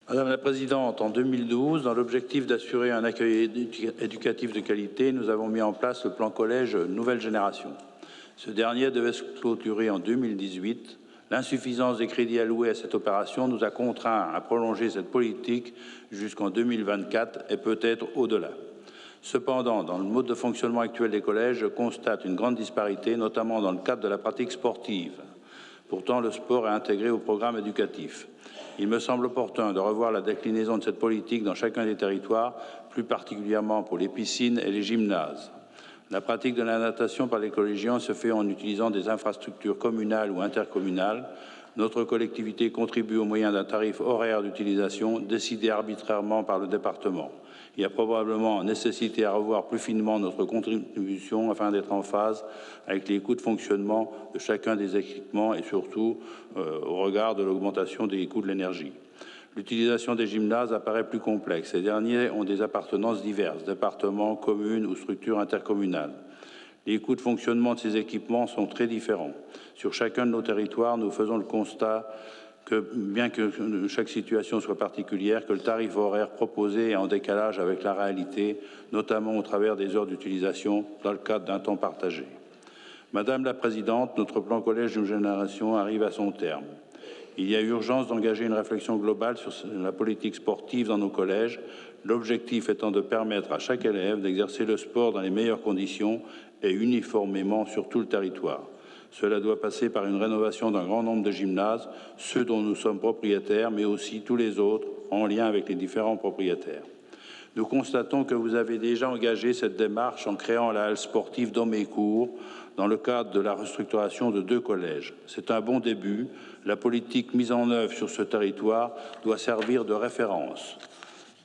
Madame la Présidente, en 2012, dans l'objectif d'assurer un accueil éducatif de qualité, nous avons mis en place le plan collège Nouvelle Génération. Ce dernier devait se clôturer en 2018. L'insuffisance des crédits alloués à cette opération nous a contraints à prolonger cette politique jusqu'en 2024 et peut-être au-delà. Cependant, dans le mode de fonctionnement actuel des collèges, je constate une grande disparité, notamment dans le cadre de la pratique sportive. Pourtant, le sport est intégré au programme éducatif. Il me semble opportun de revoir la déclinaison de cette politique dans chacun des territoires, plus particulièrement pour les piscines et les gymnases. La pratique de la natation par les collégiens se fait en utilisant des infrastructures communales ou intercommunales. Notre collectivité contribue au moyen d'un tarif horaire d'utilisation décidé arbitrairement par le département. Il y a probablement nécessité à revoir plus finement notre contribution afin d'être en phase avec les coûts de fonctionnement de chacun des équipements et surtout au regard de l'augmentation des coûts de l'énergie. L'utilisation des gymnases apparaît plus complexe. Ces derniers ont des appartenances diverses, départements, communes ou structures intercommunales. Les coûts de fonctionnement de ces équipements sont très différents. Sur chacun de nos territoires, nous faisons le constat que, bien que chaque situation soit particulière, que le tarif horaire proposé est en décalage avec la réalité, notamment au travers des heures d'utilisation dans le cadre d'un temps partagé. Madame la Présidente, notre plan Collège Nouvelle Génération arrive à son terme. Il y a urgence d'engager une réflexion globale sur la politique sportive dans nos collèges, l'objectif étant de permettre à chaque élève d'exercer le sport dans les meilleures conditions et uniformément sur tout le territoire. Cela doit passer par une rénovation d'un grand nombre de gymnases, ceux dont nous sommes propriétaires, mais aussi tous les autres en lien avec les différents propriétaires. Nous constatons que vous avez déjà engagé cette démarche en créant la halle sportive d'Homécourt dans le cadre de la restructuration de 2 collèges. C'est un bon début. La politique mise en œuvre sur ce territoire doit servir de référence.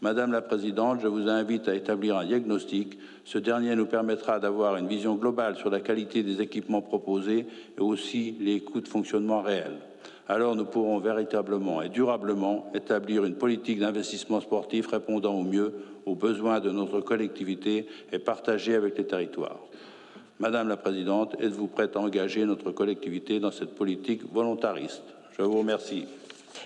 Madame la Présidente, je vous invite à établir un diagnostic. Ce dernier nous permettra d'avoir une vision globale sur la qualité des équipements proposés et aussi les coûts de fonctionnement réels. Alors nous pourrons véritablement et durablement établir une politique d'investissement sportif répondant au mieux aux besoins de notre collectivité et partagée avec les territoires. Madame la Présidente, êtes-vous prête à engager notre collectivité dans cette politique volontariste? Je vous remercie.